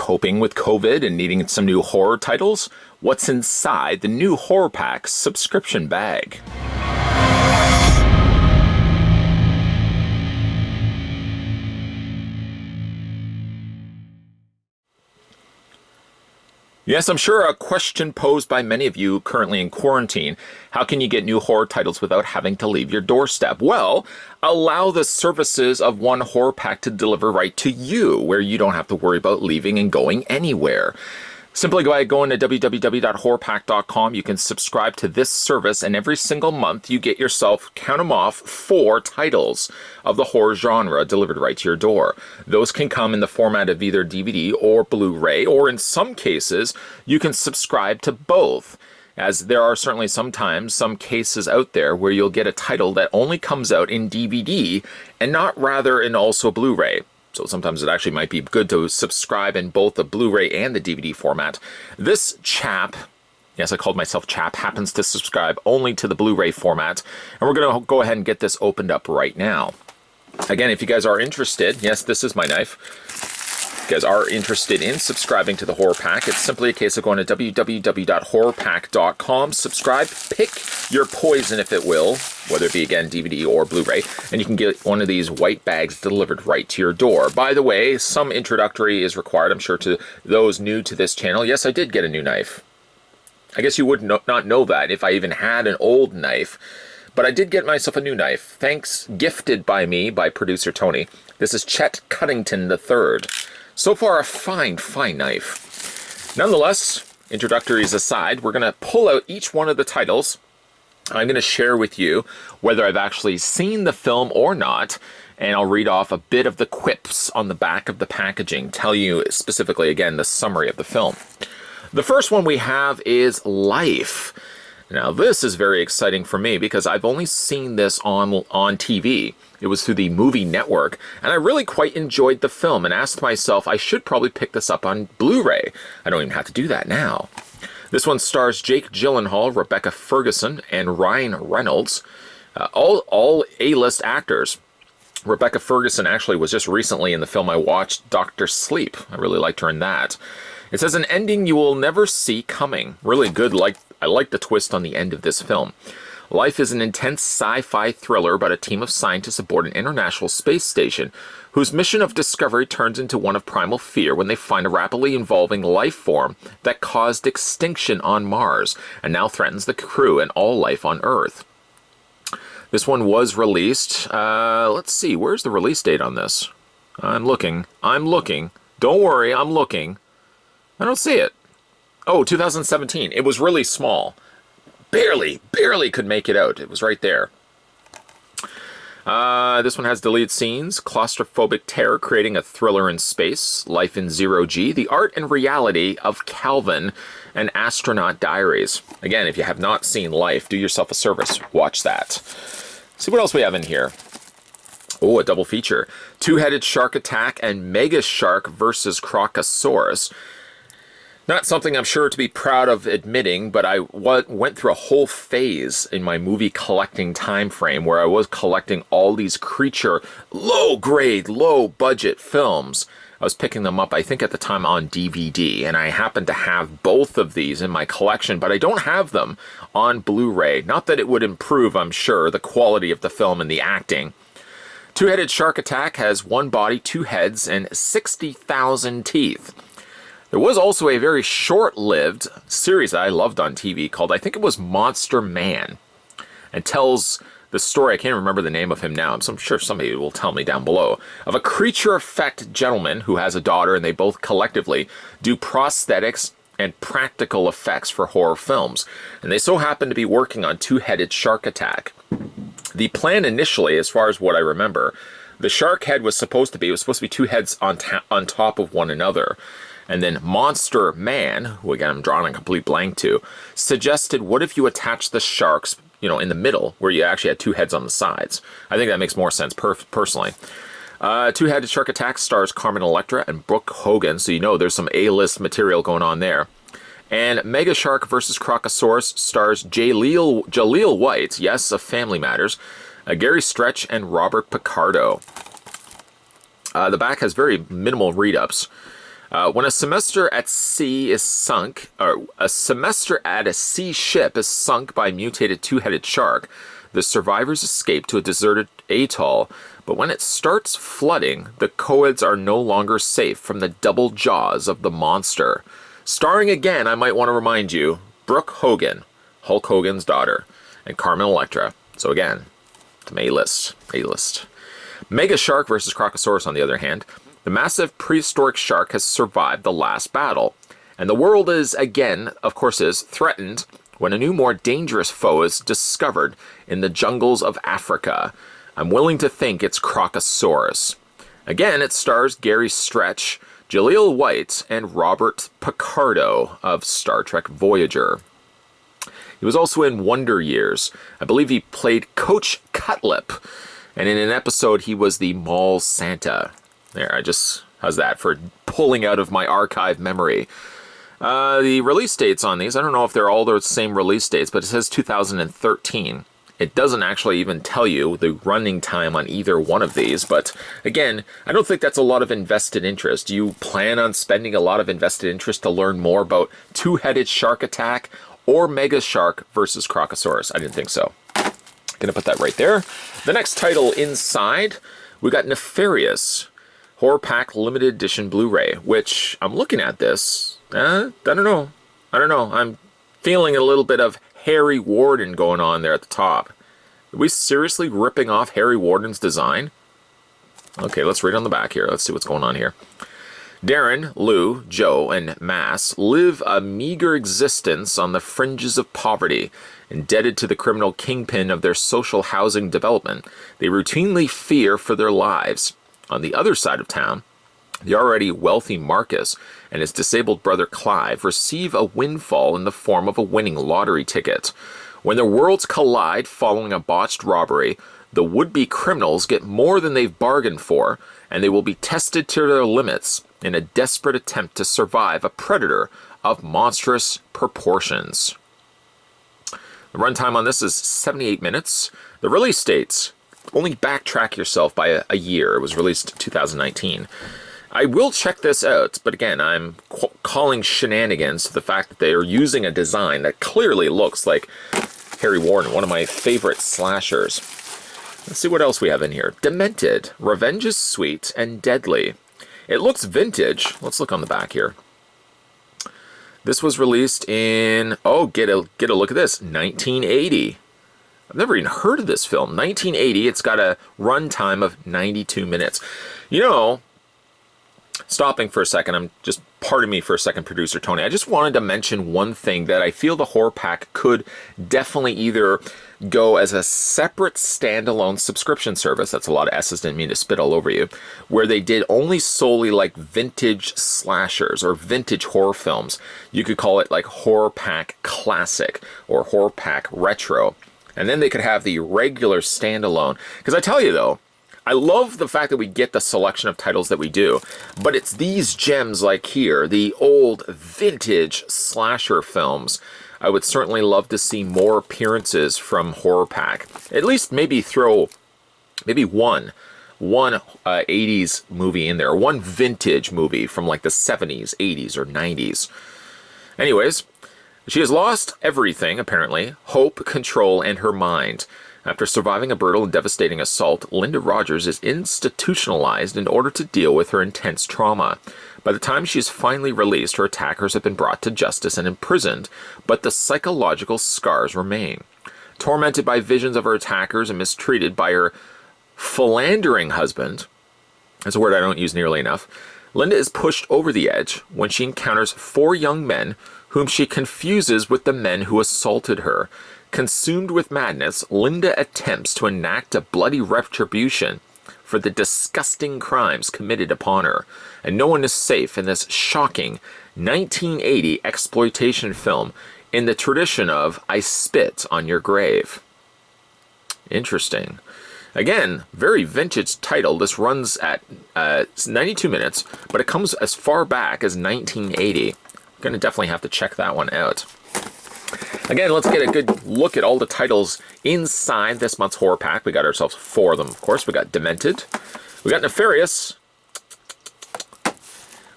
Coping with COVID and needing some new horror titles? What's inside the new Horror Pack subscription bag? Yes, I'm sure a question posed by many of you currently in quarantine. How can you get new horror titles without having to leave your doorstep? Well, allow the services of one Horror Pack to deliver right to you, where you don't have to worry about leaving and going anywhere. Simply go into www.horrorpack.com. You can subscribe to this service, and every single month you get yourself, count them off, 4 titles of the horror genre delivered right to your door. Those can come in the format of either DVD or Blu-ray, or in some cases, you can subscribe to both, as there are certainly sometimes some cases out there where you'll get a title that only comes out in DVD and not rather in also Blu-ray. So sometimes it actually might be good to subscribe in both the Blu-ray and the DVD format. This chap, yes, I called myself chap, happens to subscribe only to the Blu-ray format. And we're going to go ahead and get this opened up right now. Again, if you guys are interested, yes, this is my knife. If you guys are interested in subscribing to the Horror Pack, it's simply a case of going to www.horrorpack.com, subscribe, pick your poison, if it will, whether it be, again, DVD or Blu-ray, and you can get one of these white bags delivered right to your door. By the way, some introductory is required, I'm sure, to those new to this channel. Yes, I did get a new knife. I guess you would not know that if I even had an old knife, but I did get myself a new knife. Thanks, gifted by me, by producer Tony. This is Chet Cuddington III. So far, a fine knife. Nonetheless, introductories aside, we're going to pull out each one of the titles. I'm going to share with you whether I've actually seen the film or not, and I'll read off a bit of the quips on the back of the packaging, tell you specifically, again, the summary of the film. The first one we have is Life. Now, this is very exciting for me because I've only seen this on TV. It was through the Movie Network, and I really quite enjoyed the film and asked myself I should probably pick this up on Blu-ray. I don't even have to do that now. This one stars Jake Gyllenhaal, Rebecca Ferguson, and Ryan Reynolds, all A-list actors. Rebecca Ferguson actually was just recently in the film I watched, Dr. Sleep. I really liked her in that. It says, an ending you will never see coming. Really good. I like the twist on the end of this film. Life is an intense sci-fi thriller about a team of scientists aboard an international space station whose mission of discovery turns into one of primal fear when they find a rapidly evolving life form that caused extinction on Mars and now threatens the crew and all life on Earth. This one was released, let's see, where's the release date on this? I'm looking. Don't worry, I'm looking. I don't see it. Oh, 2017. It was really small. Barely could make it out. It was right there. This one has deleted scenes, claustrophobic terror creating a thriller in space, Life in Zero G, the art and reality of Calvin, and Astronaut Diaries. Again, if you have not seen Life, do yourself a service. Watch that. See what else we have in here. Oh, a double feature. Two-Headed Shark Attack and Mega Shark versus Crocosaurus. Not something I'm sure to be proud of admitting, but I went through a whole phase in my movie collecting time frame where I was collecting all these creature, low-grade, low-budget films. I was picking them up, I think, at the time on DVD, and I happen to have both of these in my collection, but I don't have them on Blu-ray. Not that it would improve, I'm sure, the quality of the film and the acting. Two-Headed Shark Attack has one body, 2 heads, and 60,000 teeth. There was also a very short-lived series that I loved on TV called, I think it was Monster Man, and tells the story, I can't remember the name of him now, I'm sure somebody will tell me down below, of a creature effect gentleman who has a daughter, and they both collectively do prosthetics and practical effects for horror films. And they so happen to be working on Two-Headed Shark Attack. The plan initially, as far as what I remember, the shark head was supposed to be 2 heads on top of one another. And then Monster Man, who again I'm drawing a complete blank to, suggested, what if you attach the sharks, in the middle, where you actually had 2 heads on the sides? I think that makes more sense personally. Two-Headed Shark Attack stars Carmen Electra and Brooke Hogan, so there's some A-list material going on there. And Mega Shark vs. Crocosaurus stars Jaleel White, yes, of Family Matters, Gary Stretch, and Robert Picardo. The back has very minimal read-ups. When a semester at sea is sunk, or a semester at a sea ship is sunk by a mutated two-headed shark, the survivors escape to a deserted atoll, but when it starts flooding, the co-eds are no longer safe from the double jaws of the monster. Starring again, I might want to remind you, Brooke Hogan, Hulk Hogan's daughter, and Carmen Electra. So again, it's an A-list. A-list. Mega Shark versus Crocosaurus, on the other hand. The massive prehistoric shark has survived the last battle, and the world is, again, of course, is threatened when a new, more dangerous foe is discovered in the jungles of Africa. I'm willing to think it's Crocosaurus. Again, it stars Gary Stretch, Jaleel White, and Robert Picardo of Star Trek Voyager. He was also in Wonder Years. I believe he played Coach Cutlip, and in an episode he was the Mall Santa. There, how's that for pulling out of my archive memory? The release dates on these, I don't know if they're all the same release dates, but it says 2013. It doesn't actually even tell you the running time on either one of these, but again, I don't think that's a lot of invested interest. Do you plan on spending a lot of invested interest to learn more about two-headed shark attack or Mega Shark versus Crocosaurus? I didn't think so. Gonna put that right there. The next title inside, we got Nefarious, Horror Pack Limited Edition Blu-ray, which I'm looking at this. I don't know. I'm feeling a little bit of Harry Warden going on there at the top. Are we seriously ripping off Harry Warden's design? Okay, let's read on the back here. Let's see what's going on here. Darren, Lou, Joe, and Mass live a meager existence on the fringes of poverty. Indebted to the criminal kingpin of their social housing development, they routinely fear for their lives. On the other side of town, the already wealthy Marcus and his disabled brother Clive receive a windfall in the form of a winning lottery ticket. When their worlds collide following a botched robbery, the would-be criminals get more than they've bargained for, and they will be tested to their limits in a desperate attempt to survive a predator of monstrous proportions. The runtime on this is 78 minutes. The release dates, only backtrack yourself by a year. It was released 2019. I will check this out, but again, I'm calling shenanigans to the fact that they are using a design that clearly looks like Harry Warden, one of my favorite slashers. Let's see what else we have in here. Demented, Revenge is Sweet and Deadly. It looks vintage. Let's look on the back here. This was released in, get a look at this, 1980. I've never even heard of this film. 1980, it's got a runtime of 92 minutes. You know, stopping for a second, pardon me for a second, Producer Tony. I just wanted to mention one thing that I feel the Horror Pack could definitely either go as a separate standalone subscription service, that's a lot of S's, didn't mean to spit all over you, where they did only solely like vintage slashers or vintage horror films. You could call it like Horror Pack Classic or Horror Pack Retro. And then they could have the regular standalone. Because I tell you though, I love the fact that we get the selection of titles that we do, but it's these gems like here, the old vintage slasher films. I would certainly love to see more appearances from Horror Pack. At least maybe throw one 80s movie in there, one vintage movie from like the 70s, 80s, or 90s. Anyways, she has lost everything, apparently, hope, control, and her mind. After surviving a brutal and devastating assault, Linda Rogers is institutionalized in order to deal with her intense trauma. By the time she is finally released, her attackers have been brought to justice and imprisoned, but the psychological scars remain. Tormented by visions of her attackers and mistreated by her philandering husband, that's a word I don't use nearly enough, Linda is pushed over the edge when she encounters 4 young men whom she confuses with the men who assaulted her. Consumed with madness, Linda attempts to enact a bloody retribution for the disgusting crimes committed upon her, and no one is safe in this shocking 1980 exploitation film in the tradition of I Spit on Your Grave. Interesting. Again, very vintage title. This runs at 92 minutes, but it comes as far back as 1980. I'm going to definitely have to check that one out. Again, let's get a good look at all the titles inside this month's Horror Pack. We got ourselves 4 of them, of course. We got Demented. We got Nefarious.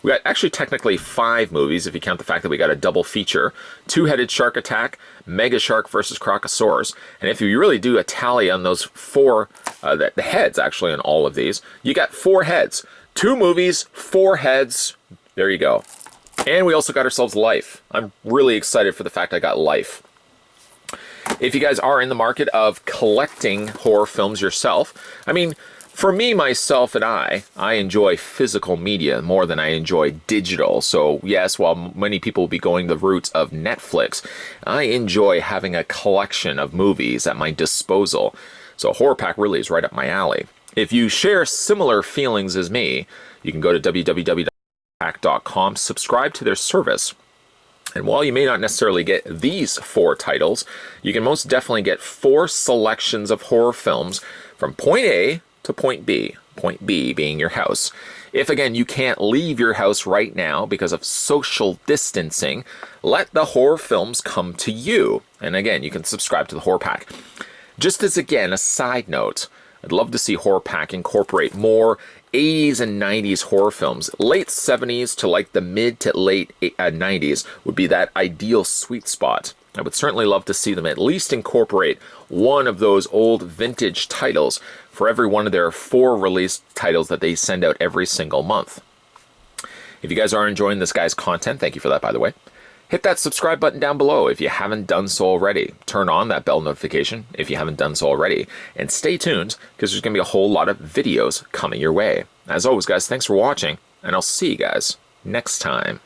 We got actually technically 5 movies if you count the fact that we got a double feature. Two-Headed Shark Attack, Mega Shark versus Crocosaurus. And if you really do a tally on those 4, the heads actually on all of these, you got 4 heads. 2 movies, 4 heads. There you go. And we also got ourselves Life. I'm really excited for the fact I got Life. If you guys are in the market of collecting horror films yourself, I mean, for me, myself, and I enjoy physical media more than I enjoy digital. So yes, while many people will be going the route of Netflix, I enjoy having a collection of movies at my disposal. So Horror Pack really is right up my alley. If you share similar feelings as me, you can go to www.horrorpack.com, subscribe to their service. And while you may not necessarily get these 4 titles, you can most definitely get 4 selections of horror films from point A to point B being your house. If again you can't leave your house right now because of social distancing, let the horror films come to you. And again, you can subscribe to the Horror Pack. Just as again a side note, I'd love to see Horror Pack incorporate more 80s and 90s horror films. Late 70s to like the mid to late 90s would be that ideal sweet spot. I would certainly love to see them at least incorporate one of those old vintage titles for every one of their 4 released titles that they send out every single month. If you guys are enjoying this guy's content, thank you for that, by the way. Hit that subscribe button down below if you haven't done so already. Turn on that bell notification if you haven't done so already. And stay tuned, because there's going to be a whole lot of videos coming your way. As always, guys, thanks for watching, and I'll see you guys next time.